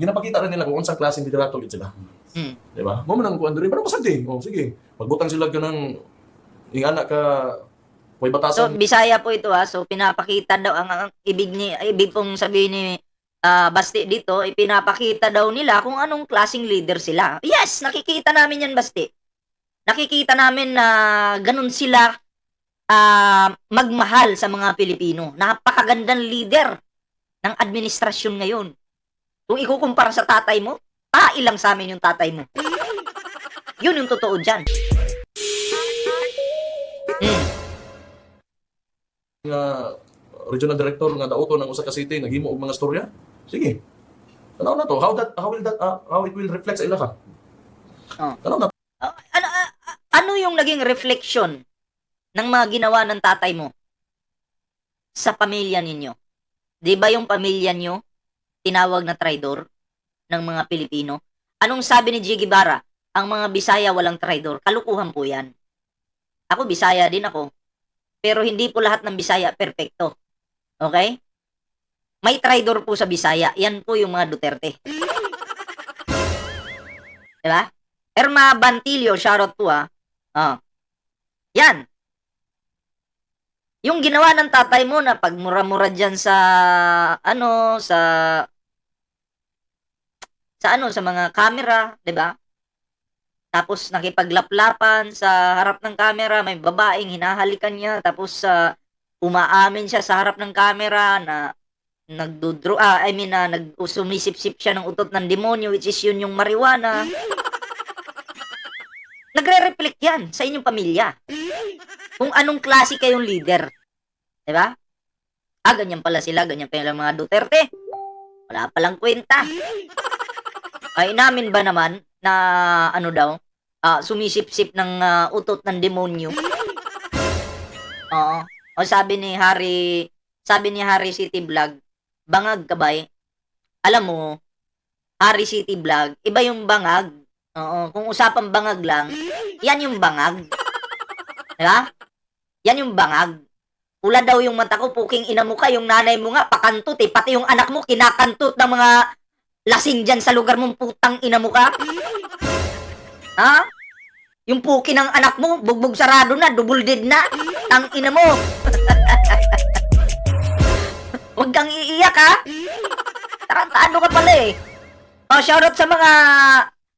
ginapakita rin nila kung unsang klaseng liderato gid sila. Di ba? Mo man ang kuan diri, pero masagdi. Oh, sige. Pagbutang sila kanang ingana ka may So, batasan. Bisaya po ito So, pinapakita daw ang ibig pong sabihin ni Basti dito, ipinapakita daw nila kung anong klaseng leader sila. Yes, nakikita namin yan, Basti. Nakikita namin na ganun sila magmahal sa mga Pilipino. Napakagandang leader ng administrasyon ngayon. Kung ikukumpara sa tatay mo, ilang sa amin yung tatay mo. Yun yung totoo dyan. Nga regional director nga daoto ng usa ka city naghimo og mga storya. Sige. Tanaw na to. How it will reflect sa ila ka. Tanaw na. Ano yung naging reflection ng mga ginawa ng tatay mo sa pamilya ninyo? Di ba yung pamilya nyo tinawag na traidor ng mga Pilipino? Anong sabi ni G. Guevara? Ang mga Bisaya walang traidor. Kalukuhan po yan. Ako, Bisaya din ako. Pero hindi po lahat ng Bisaya perfecto. Okay? May traidor po sa Bisaya. Yan po yung mga Duterte. Diba? Erma Bantilio, shoutout po Yan. Yung ginawa ng tatay mo na pagmura-mura dyan sa sa mga camera, 'di ba? Tapos nakipaglaplapan sa harap ng camera, may babaeng hinahalikan niya, tapos umaamin siya sa harap ng camera na sumisip-sip siya ng utot ng demonyo, which is yun yung marijuana. Nagre-reflect yan sa inyong pamilya. Kung anong klase kayong leader. Diba? Ganyan pala sila, ganyan pala mga Duterte. Wala palang kwenta. Ay namin ba naman na sumisip-sip ng utot ng demonyo? Oo. O sabi ni Harry City Vlog, bangag ka ba? Alam mo, Harry City Vlog, iba yung bangag. Oo, kung usapang bangag lang, yan yung bangag. Diba? Yan yung bangag. Pula daw yung mata ko, puking ina mo ka, yung nanay mo nga, pakantot pati yung anak mo, kinakantot ng mga lasing dyan sa lugar mong putang ina mo ka. Ha? Yung puki ng anak mo, bugbog sarado na, double dead na, tang ina mo. Huwag kang iiyak ha. Tarantado ka pala shoutout sa mga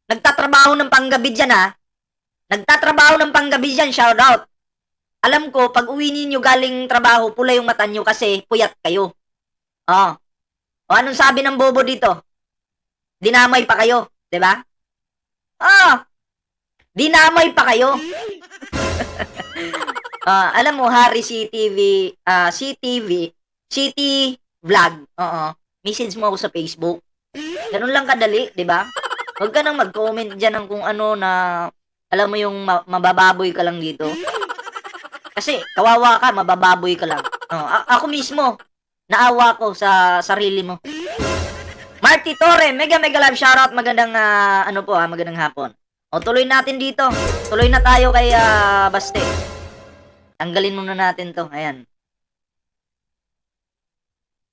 nagtatrabaho ng panggabi dyan ha. Nagtatrabaho ng panggabi dyan, shoutout. Alam ko, pag uwi ninyo galing trabaho, pula yung mata nyo kasi puyat kayo. Anong sabi ng bobo dito? Dinamay pa kayo, di ba? Dinamay pa kayo. Alam mo, Harry City Vlog. Message mo ako sa Facebook. Ganun lang kadali, di ba? Huwag ka nang mag-comment dyan ng kung ano na, alam mo yung mabababoy ka lang dito. Kasi, kawawa ka, mabababoy ka lang. Ako mismo, naawa ko sa sarili mo. Marty Torre, mega live shoutout, magandang, magandang hapon. Tuloy natin dito. Tuloy na tayo kay Baste. Tanggalin muna natin to, ayan.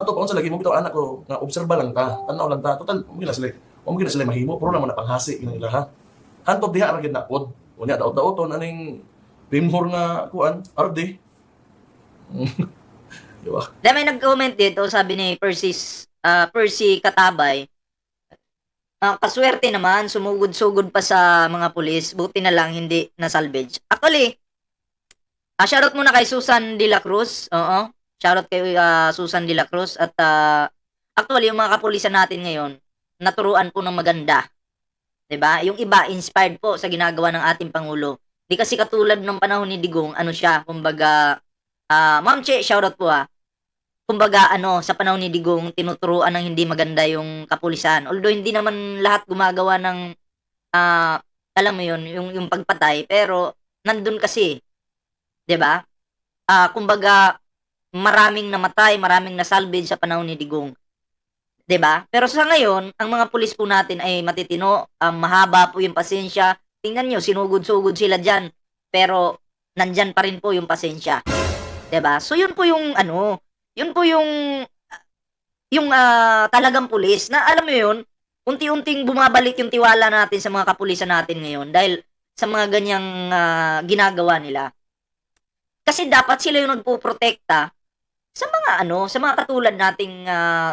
Ato pa unsa lagi mo bitaw anak ko nga obserba lang ta, tanaw lang ta. Total mo gina sila mahimo, pero naman na panghasi nila ha. Hantod diha ra gid na pod. Unya daot-daoton aning Timhor nga kuan, arde. Di ba? May nag-comment dito, sabi ni Percy Katabay, kaswerte naman, sumugod-sugod pa sa mga pulis, buti na lang hindi na-salvage. Actually, shoutout muna kay Susan De La Cruz, shoutout kay Susan De La Cruz, at actually, yung mga kapulisan natin ngayon, naturuan po ng maganda. Diba? Yung iba, inspired po sa ginagawa ng ating Pangulo. Di kasi katulad ng panahon ni Digong, kumbaga, Ma'am Che, shoutout po kumbaga, sa panahon ni Digong, tinuturuan ng hindi maganda yung kapulisan. Although, hindi naman lahat gumagawa ng, alam mo yun, yung pagpatay, pero, nandun kasi, diba? Kumbaga, maraming namatay, maraming nasalvage sa panahon ni Digong. Diba? Pero sa ngayon, ang mga pulis po natin ay matitino, mahaba po yung pasensya. Tingnan nyo, sinugod-sugod sila dyan. Pero, nandyan pa rin po yung pasensya. Diba? So, yun po yung, talagang pulis na alam mo yun, unti-unting bumabalik yung tiwala natin sa mga kapulisan natin ngayon dahil sa mga ganyang ginagawa nila. Kasi dapat sila yung nagpoprotekta sa mga sa mga katulad nating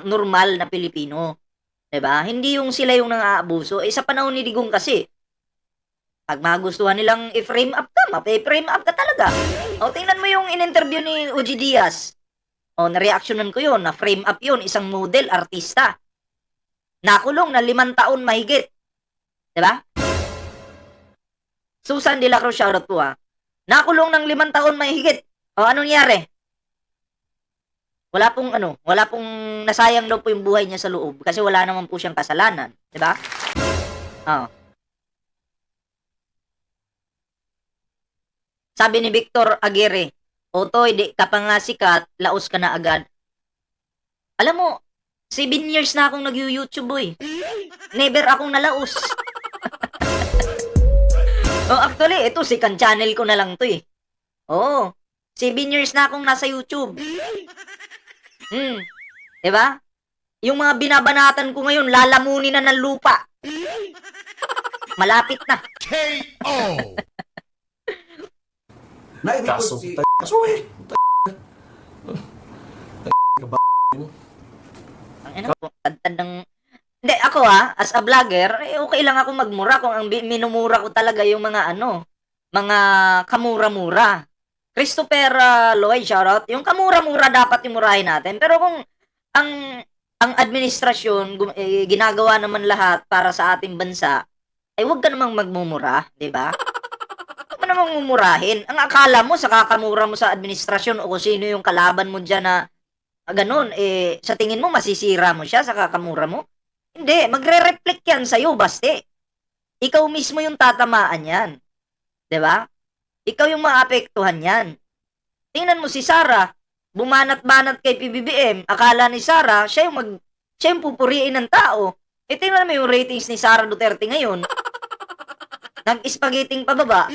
normal na Pilipino. 'Di ba? Hindi yung sila yung nang-aabuso. Sa panahon ni Digong kasi, pag magustuhan nilang i-frame up ka, mape-frame up ka talaga. O, tingnan mo yung in-interview ni Uji Diaz. O, na-reactionan ko yun, na-frame up yun, isang model, artista. Nakulong na 5 taon mahigit. Diba? Susan de la Cruz, shoutout po Nakulong ng 5 taon mahigit. O, anong nangyari? Wala pong nasayang daw po yung buhay niya sa loob kasi wala naman po siyang kasalanan. Diba? O. Sabi ni Victor Aguirre, Otoy, di ka pa nga sikat, laos ka na agad. Alam mo, 7 years na akong nag-YouTube, boy. Never akong nalaos. Actually, ito, second channel ko na lang to eh. 7 years na akong nasa YouTube. Diba? Yung mga binabanatan ko ngayon, lalamunin na ng lupa. Malapit na. KO! Kaso, kaso eh. Ang ina po, tad ng... Hindi, ako as a vlogger, okay lang ako magmura kung ang minumura ko talaga yung mga mga kamura-mura. Christopher Lloyd, shoutout. Yung kamura-mura dapat imurahin natin. Pero kung ang administrasyon ginagawa naman lahat para sa ating bansa, ay huwag ka namang magmumura, di ba? Namang mumurahin. Ang akala mo sa kakamura mo sa administrasyon o kung sino yung kalaban mo dyan na ganun, sa tingin mo masisira mo siya sa kakamura mo? Hindi, magre-reflect yan sa'yo, baste. Ikaw mismo yung tatamaan yan. Diba? Ikaw yung maapektuhan yan. Tingnan mo si Sara, bumanat-banat kay PBBM, akala ni Sara, siya yung pupuriin ng tao. Tingnan mo yung ratings ni Sara Duterte ngayon. Nag-spaghetting pababa.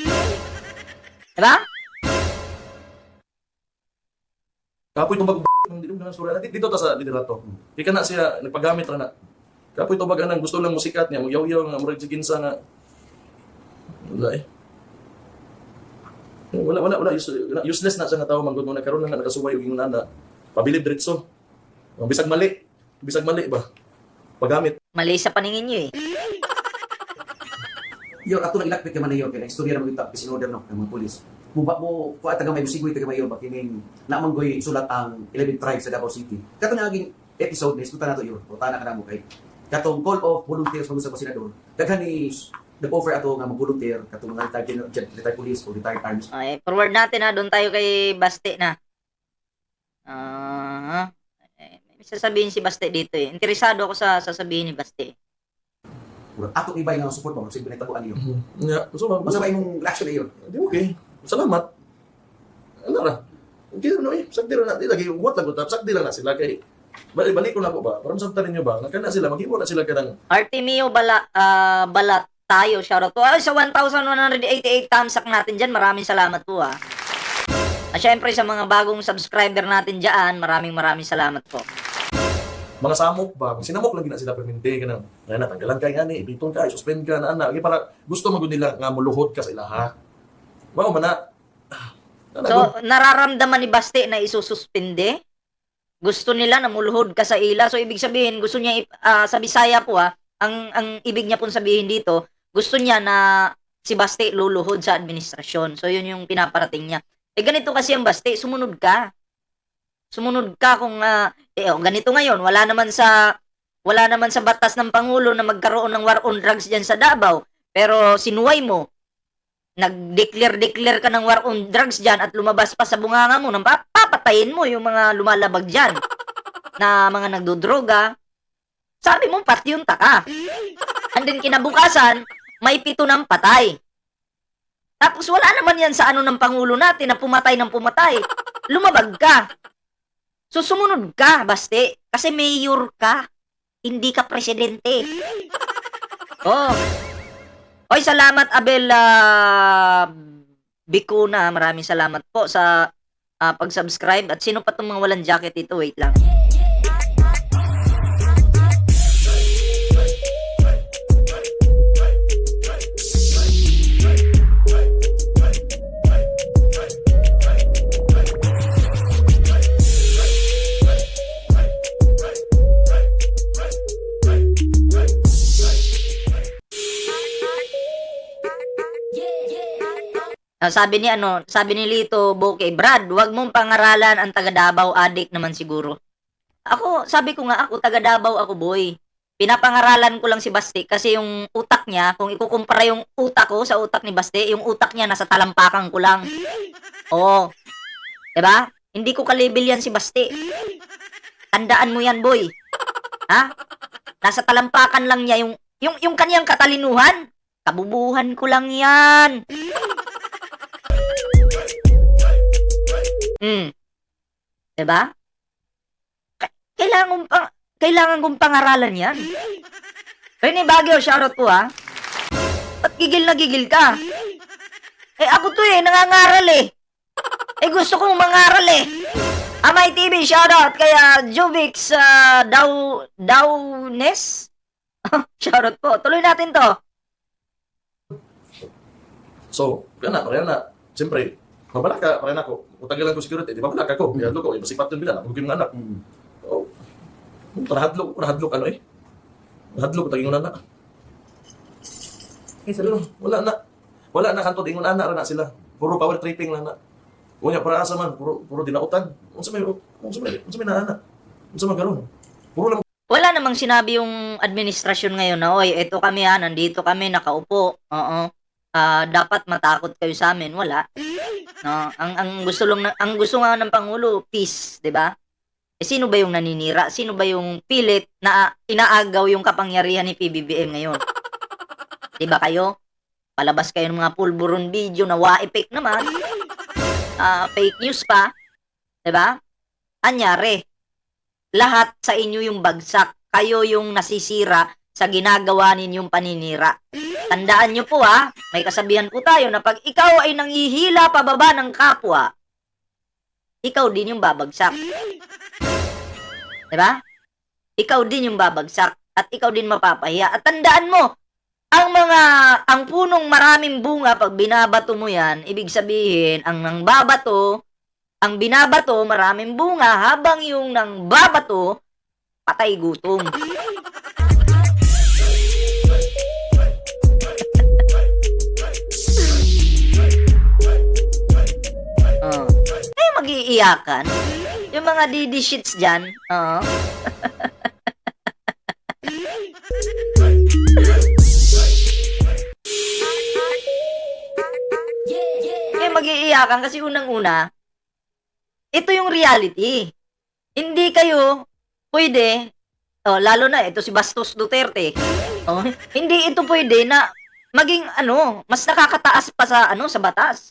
Diba? Kapoy itong dito ta sa liderato. Di ka na siya nagpagamit ra na. Kapoy itong baga gusto lang musikat niya, magyaw-yaw nga, murag siginsa nga. Wala eh. Wala. Useless na siya nga tao, manggod mo na karoon na nga nakasuway yung nana. Pabilib diretso. Bisag mali ba? Pagamit. Mali sa paningin niyo eh. Yor ato nang ilakpit ka man niyo kay istorya ng itap pisin order no ng mga pulis. Muba mo ko taga may busigoy taga mayo bakining namanggoy sulat ang 11 tribes sa Davao City. Kato naging episode ni suta nato yor. Utana ka namo kay katong call of volunteers sa senador. Daghan ni nag-offer ato nga mag-volunteer katong mga retired police o retired armies. Ay, forward natin doon tayo kay Baste na. May sasabihin si Baste dito eh. Interesado ako sa sasabihin ni Baste. Ato ibay nga support mo sige nitabuan niyo. Yeah, so Masabay imong reaction niyo. Di okay. Salamat. Ano ra? Okay no eh. Sagdi ra na di lagi what lang utap. Sagdi lang na sila kay balik ko na ko ba? Para masabtan ninyo ba? Nakana sila maghimo na sila kadang Artemio Balat tayo, shoutout po. Sa 1,188 thumbs up natin dyan, maraming salamat po syempre sa mga bagong subscriber natin dyan, maraming salamat po. mga samok ba? Sinamok lagi na sila permente ka nang natanggalan kay ani, ibiton ka, suspend ka na ana. Para gusto magud nila nga muluhod ka sa ilaha. Mao man na. So, nararamdaman ni Baste na isususpende? Gusto nila na muluhod ka sa ila. So, ibig sabihin, gusto niya, sa Bisaya po ang ibig niya pong sabihin dito, gusto niya na si Baste luluhod sa administrasyon. So, yun yung pinaparating niya. Ganito kasi ang Baste, sumunod ka. Sumunod ka kung ganito ngayon, wala naman sa batas ng Pangulo na magkaroon ng war on drugs diyan sa Davao. Pero sinuway mo, nag-declare ka ng war on drugs diyan at lumabas pa sa bunganga mo, nang papatayin mo yung mga lumalabag diyan na mga nagdodroga. Sabi mo, patyunta ka. And then kinabukasan, may 7 ng patay. Tapos wala naman yan sa ng Pangulo natin na pumatay ng pumatay. Lumabag ka. So, sumunod ka, Baste. Kasi mayor ka. Hindi ka presidente. Oy, salamat, Abel Bicuna. Maraming salamat po sa pag-subscribe. At sino pa itong mga walang jacket dito? Wait lang. Sabi ni Lito Boke, Brad, wag mong pangaralan ang taga Davao, adik naman siguro. Ako, sabi ko nga, ako taga Davao ako, boy. Pinapangaralan ko lang si Basti kasi yung utak niya, kung ikukumpara yung utak ko sa utak ni Basti, yung utak niya nasa talampakan ko lang. Oo. 'Di ba? Hindi ko ka-level yan si Basti. Tandaan mo yan, boy. Ha? Nasa talampakan lang niya yung kaniyang katalinuhan. Kabubuhan ko lang yan. Hmm. 'Di ba? Kailangan kong pangaralan yan. Rene Baguio, shoutout po ha. Ba't gigil na gigil ka? Eh ako to nangangaral eh. Eh gusto kong mangaral eh. Amay TV, shoutout kaya Juvix Downes. Shoutout po. Tuloy natin to. So, kaya na. Siyempre, mabala ka, pareha na ako. Utagalan ko security, di ba? Mabala ka ko. Kaya ko, ibasipat yun bila. Nagugin ng anak. Oh, panahadlok, ano eh. Panahadlok, taging na. Wala na kanto, ingon na sila. Puro power tripping lang na. Unya, para asa man, puro dinautag. Unsa may na. Unsa man karon. Puro lang. Wala namang sinabi yung administrasyon ngayon na, oy, eto kami ha, nandito kami, nakaupo. Oo. Dapat matakot kayo sa amin. Wala. No, ang gusto nga ng pangulo, peace, 'di ba? Eh, sino ba yung naninira? Sino ba yung pilit na inaagaw yung kapangyarihan ni PBBM ngayon? 'Di ba kayo? Palabas kayo ng mga pulburon video na wa-epic naman. Fake news pa. 'Di ba? Anyari. Lahat sa inyo yung bagsak. Kayo yung nasisira sa ginagawa ninyong paninira. Tandaan nyo po ha, may kasabihan po tayo na pag ikaw ay nanghihila pababa ng kapwa, ikaw din yung babagsak. Diba? Ikaw din yung babagsak at ikaw din mapapahiya. At tandaan mo, ang punong maraming bunga, pag binabato mo yan, ibig sabihin, ang binabato, maraming bunga, habang yung nang babato, patay gutom. Mag-iiyakan. Yung mga DD shits dyan. Oo. Mag-iiyakan kasi unang-una, ito yung reality. Hindi kayo pwede, lalo na ito si Bastos Duterte. Hindi ito pwede na maging mas nakakataas pa sa batas.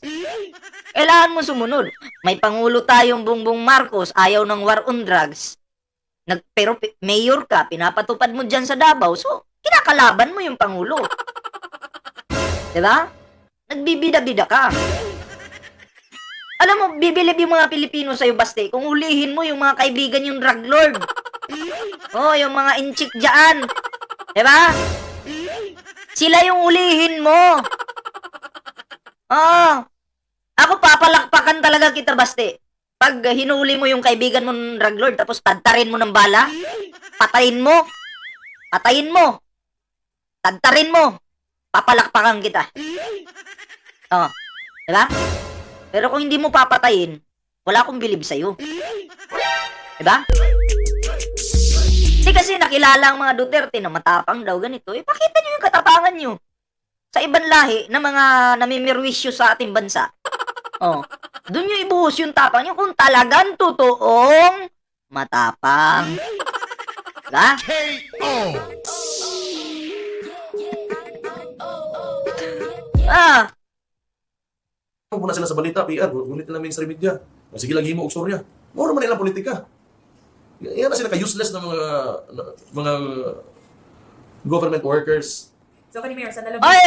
Kailangan mo sumunod. May pangulo tayong Bongbong Marcos, ayaw ng war on drugs. Pero mayor ka, pinapatupad mo dyan sa Davao, so kinakalaban mo yung pangulo. Diba? Nagbibida-bida ka. Alam mo, bibilib yung mga Pilipino sa'yo, Baste, kung ulihin mo yung mga kaibigan yung drug lord. Yung mga inchik dyan. Diba? Sila yung ulihin mo. Ako papalakpakan talaga kita, Baste. Pag hinuli mo yung kaibigan mong drug lord, tapos tadtarin mo ng bala, patayin mo, tadtarin mo, papalakpakan kita. Diba? Pero kung hindi mo papatayin, wala akong bilib sa'yo. Diba? Hindi kasi nakilala ang mga Duterte na matapang daw ganito. Pakita nyo yung katapangan nyo sa ibang lahi na mga namimirwisyo sa ating bansa. Doon nyo ibuhos yung tapang nyo kung talagang totoong matapang. Diba? Kung na sila sa balita, PR, gunit nila mainstream media. Sige lang himo og storya. Mura man ilang politika. Yan na sila ka-useless na mga government workers. So, kani Mayor, sa nalabas, Oy,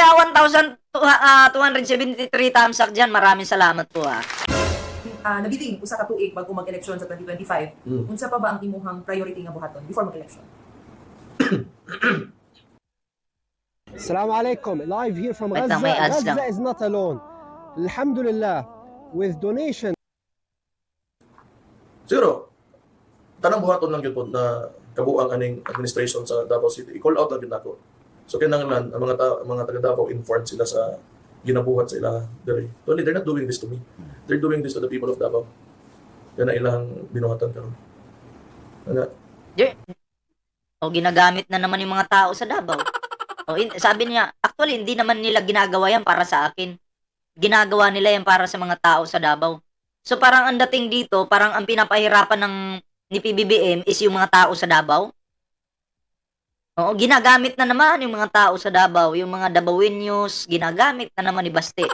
1,273 thumbs up dyan. Maraming salamat po ha. nabiting usa ka tuig bago mag-eleksyon sa 2025, unsa pa ba ang imuhang priority nga buhaton before mag-election? Assalamu alaikum. Live here from Wait Gaza. lang, may ads Gaza lang. is not alone. Alhamdulillah, with donation. Siguro, tanang buhaton lang yun po na kabuang aning administration sa Davao City. I-call out lang din ako. So, kinanglan, ang mga taga Davao informed sila sa ginabuhat sa ila dere. Tony, they're not doing this to me. They're doing this to the people of Davao. Yan na ilang binuhatan karon. Ano? O ginagamit na naman yung mga tao sa Davao. Sabi niya, actually hindi naman nila ginagawa yan para sa akin. Ginagawa nila yan para sa mga tao sa Davao. So parang ang dating dito, parang ang pinapahirapan ni PBBM is yung mga tao sa Davao. Oo, ginagamit na naman yung mga tao sa Davao, yung mga Davaoenos, ginagamit na naman ni Baste.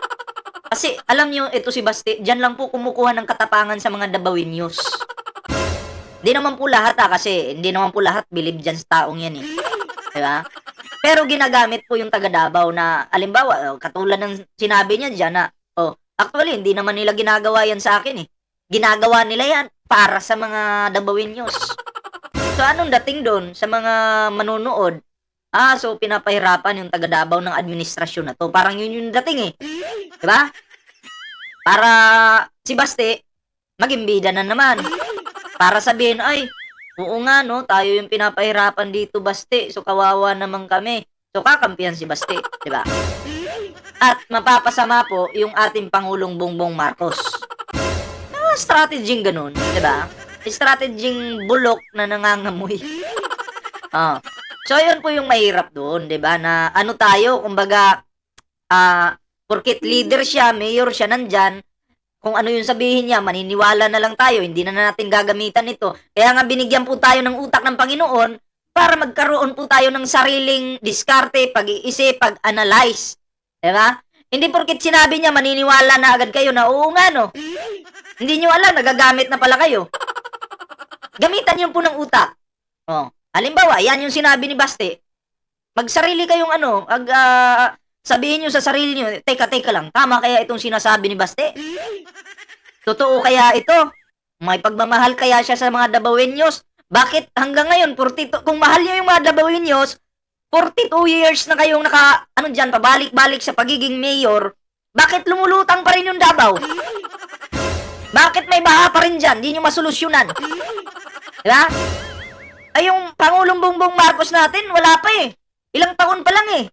Kasi alam niyo, ito si Baste, diyan lang po kumukuha ng katapangan sa mga Davaoenos. Hindi naman po lahat kasi hindi naman po lahat believe dyan sa taong yan eh. Diba? Pero ginagamit po yung taga Davao na, alimbawa, katulad ng sinabi niya dyan na, actually, hindi naman nila ginagawa yan sa akin eh. Ginagawa nila yan para sa mga Davaoenos. So, anong dating doon sa mga manunood? So, pinapahirapan yung taga Davao ng administrasyon na to. Parang yun yung dating eh. Diba? Para si Baste, maging bida na naman. Para sabihin, ay, oo nga no, tayo yung pinapahirapan dito, Baste. So, kawawa naman kami. So, kakampihan si Baste. Diba? At mapapasama po yung ating Pangulong Bongbong Marcos. Strategy ganun, diba? Strategy bulok na nangangamoy. So, yun po yung mahirap doon, diba? Na ano tayo, kumbaga, porkit leader siya, mayor siya nandyan, kung ano yung sabihin niya, maniniwala na lang tayo, hindi na natin gagamitan ito. Kaya nga binigyan po tayo ng utak ng Panginoon para magkaroon po tayo ng sariling diskarte, pag-iisip, pag-analyze. Diba? Hindi porkit sinabi niya, maniniwala na agad kayo na, oo nga no. Hindi nyo alam, nagagamit na pala kayo. Gamitan niyo po ng utak. Halimbawa, yan yung sinabi ni Baste. Magsarili kayong sabihin niyo sa sarili niyo, teka lang, tama kaya itong sinasabi ni Baste? Totoo kaya ito? May pagmamahal kaya siya sa mga Davaoenos? Bakit hanggang ngayon, kung mahal niyo yung mga Davaoenos, 42 years na kayong pabalik-balik sa pagiging mayor, bakit lumulutang pa rin yung Davao? Bakit may baha pa rin dyan? Hindi nyo masolusyonan. Diba? Ay, yung Pangulong Bongbong Marcos natin, wala pa eh. Ilang taon pa lang eh.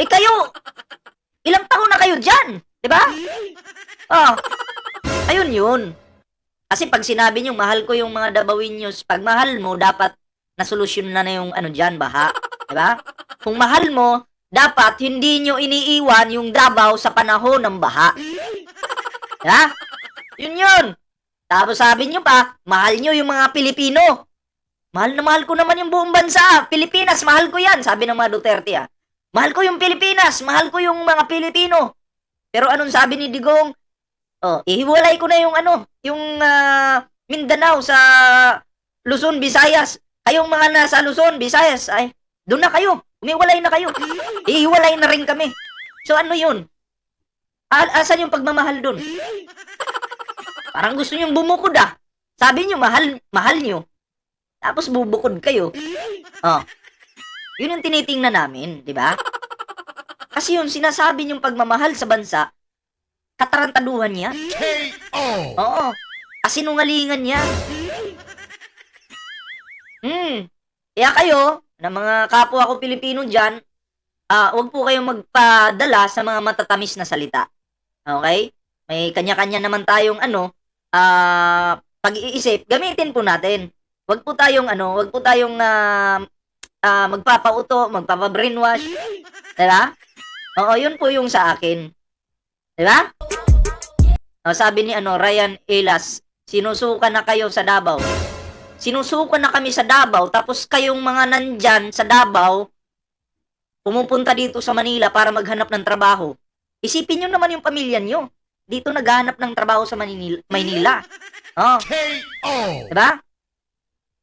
Kayo, ilang taon na kayo dyan. Diba? Ayun yun. Kasi pag sinabi nyo, mahal ko yung mga Davaoenos, pag mahal mo, dapat nasolusyon na yung dyan, baha. Diba? Kung mahal mo, dapat hindi nyo iniiwan yung Davao sa panahon ng baha. Diba? Yun. Tapos sabi nyo pa, mahal nyo yung mga Pilipino. Mahal na mahal ko naman yung buong bansa. Pilipinas, mahal ko yan. Sabi ng mga Duterte Mahal ko yung Pilipinas. Mahal ko yung mga Pilipino. Pero anong sabi ni Digong? Ihiwalay ko na yung Mindanao sa Luzon, Visayas. Kayong mga nasa Luzon, Visayas, ay, doon na kayo. Umiwalay na kayo. Ihiwalay na rin kami. So ano yun? Asan yung pagmamahal doon? Parang gusto nyong bumukod Sabi nyo, mahal nyo. Tapos bubukod kayo. Yun yung tinitingnan namin, di ba? Kasi yung sinasabi nyong pagmamahal sa bansa, katarantaduhan niya. Oo. Kasinungalingan niya. Kaya kayo, na mga kapwa ko Pilipino dyan, huwag po kayong magpadala sa mga matatamis na salita. Okay? May kanya-kanya naman tayong pag-iisip, gamitin po natin. Wag po tayong magpapauto, magpapa-brainwash. Diba? Oo, yun po yung sa akin. Diba? Sabi ni Ryan Elas, sinusuka na kayo sa Davao. Sinusuka na kami sa Davao, tapos kayong mga nandyan sa Davao, pumupunta dito sa Manila para maghanap ng trabaho. Isipin nyo naman yung pamilya nyo. Dito naghahanap ng trabaho sa Maynila. Diba?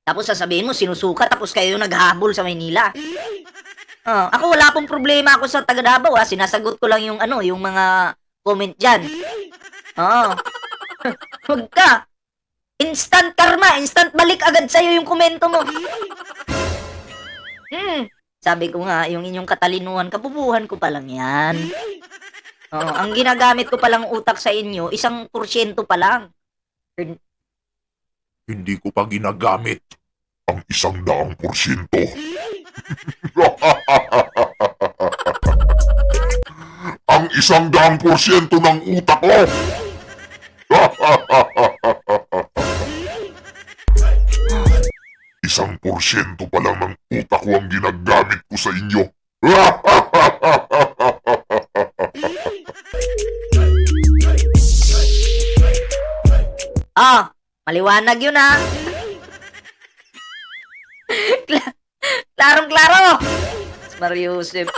Tapos sasabihin mo, sinusuka, tapos kayo naghahabol sa Maynila. Ako wala pong problema ako sa taga Davao, sinasagot ko lang yung mga comment dyan. Huwag ka. Instant karma, instant balik agad sa'yo yung komento mo. Sabi ko nga, yung inyong katalinuhan, kabubuhan ko pa lang yan. Ang ginagamit ko palang utak sa inyo, 1% pa lang. Hindi ko pa ginagamit ang 100%. Ang 100% ng utak ko. 1% pa lang ng utak ko ang ginagamit ko sa inyo. Maliwanag yun ha. Klarong-klaro. Mario Joseph.